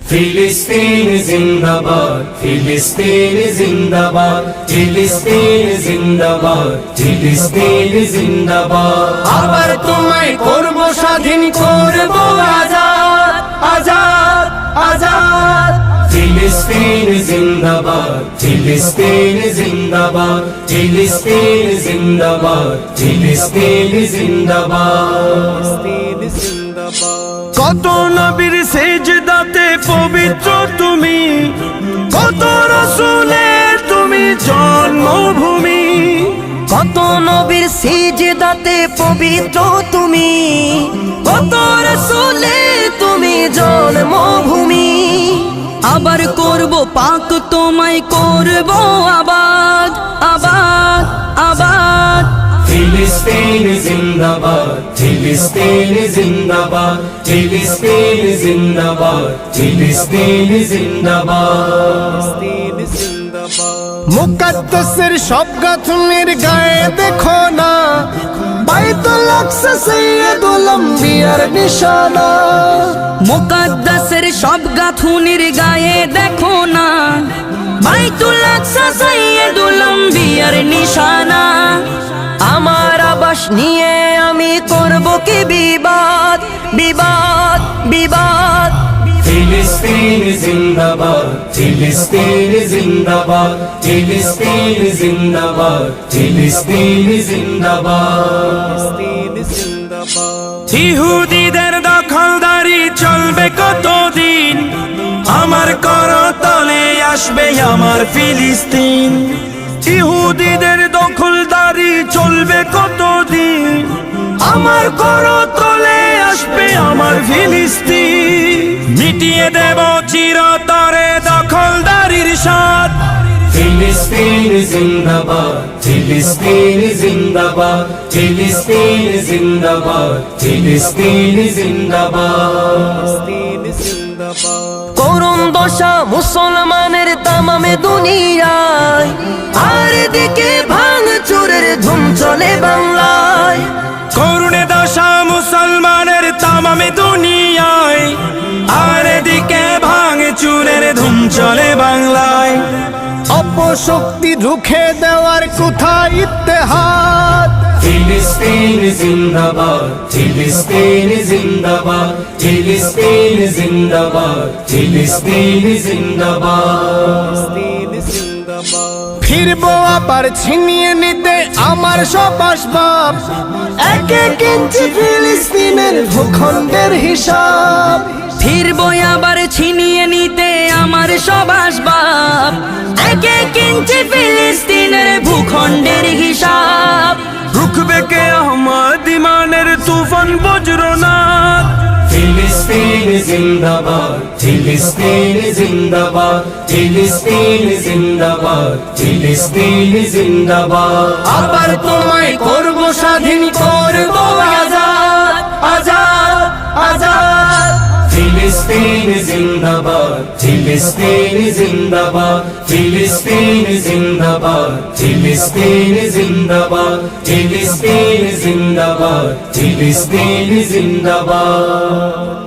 ফিলিস্তিন জিন্দাবাদ, ফিলিস্তিন জিন্দাবাদ, ফিলিস্তিন জিন্দাবাদ, ফিলিস্তিন জিন্দাবাদ। আবার তোমায় করব স্বাধীন, করব আজাদ, আজাদ, আজাদ। ফিলিস্তিন জিন্দাবাদ, ফিলিস্তিন জিন্দাবাদ, ফিলিস্তিন জিন্দাবাদ, ফিলিস্তিন জিন্দাবাদ। কত নবীর সেজদাতে পবিত্র তুমি, কত রাসূলের তুমি জন্মভূমি। কত নবীর সিজদাতে পবিত্র তুমি, কত রাসূলের তুমি জন্মভূমি। আবার করব পাক তোমায়, করব আবাদ, আবাদ, আবাদ। ফিলিস্তিন জিন্দাবাদ, ফিলিস্তিন জিন্দাবাদ, ফিলিস্তিন জিন্দাবাদ, ফিলিস্তিন জিন্দাবাদ। মুকদ্দাসের সব গাথুনের গায়ে দেখো না, বাইতুল আকসা সাইয়্যিদুল আম্বিয়ার নিশানা। মুকদ্দাসের সব গাথুনির গায়ে দেখো না, বাইতুল আকসা সাইয়্যিদুল আম্বিয়ার নিশানা। আমার আবাস নিয়ে আমি করব কি বিবাদ, বিবাদ, বিবাদ। ফিলিস্তিন জিন্দাবাদ, ফিলিস্তিন জিন্দাবাদ, ফিলিস্তিন জিন্দাবাদ, ফিলিস্তিন জিন্দাবাদ। ইহুদিদের দখলদারি চলবে কতদিন, আমার করতলে আসবে আমার ফিলিস্তিন। ইহুদিদের দখলদারি চলবে কতদিন, আমার করতলে আসবে আমার ফিলিস্তিন। মিটিয়ে দেব চিরতরে দখলদারির স্বাদ। ফিলিস্তিন জিন্দাবাদ, ফিলিস্তিন জিন্দাবাদ, ফিলিস্তিন জিন্দাবাদ, ফিলিস্তিন জিন্দাবাদ। করুণ দশা মুসলমানের তামামে দুনিয়ায়, আর দিকে ভাঙচুরের ধুম চলে বাংলায়। করুণে দশা মুসলমানের তামামে দুনিয়ায়, আর দিকে ভাঙচুরের ধুম চলে বাংলায়। অপশক্তি রুখে দেওয়ার কোথায় ইত্তেহাদ। ফিলিস্তিন জিন্দাবাদ, ফিলিস্তিন জিন্দাবাদ, ফিলিস্তিন জিন্দাবাদ, ফিলিস্তিন জিন্দাবাদ। ফিরবো আবার ছিনিয়ে নিতে আমার সব আসবাব, এক এক ইঞ্চি ফিলিস্তিনের ভূখণ্ডের হিসাব। ফিরবো আবার ছিনিয়ে নিতে আমার সব আসবাব, এক এক ইঞ্চি ফিলিস্তিনের ভূখণ্ডের হিসাব। রুখবে কে আহমদ ইমানের তুফান বজ্রনাথ। ফিলিস্তিন জিন্দাবাদ, ফিলিস্তিন জিন্দাবাদ, ফিলিস্তিন জিন্দাবাদ, ফিলিস্তিন জিন্দাবাদ। আবার তোমায় করব স্বাধীন, করব আজাদ, আজাদ, আজাদ। ফিলিস্তিন জিন্দাবাদ, ফিলিস্তিন জিন্দাবাদ, ফিলিস্তিন জিন্দাবাদ, ফিলিস্তিন জিন্দাবাদ, ফিলিস্তিন জিন্দাবাদ, ফিলিস্তিন জিন্দাবাদ।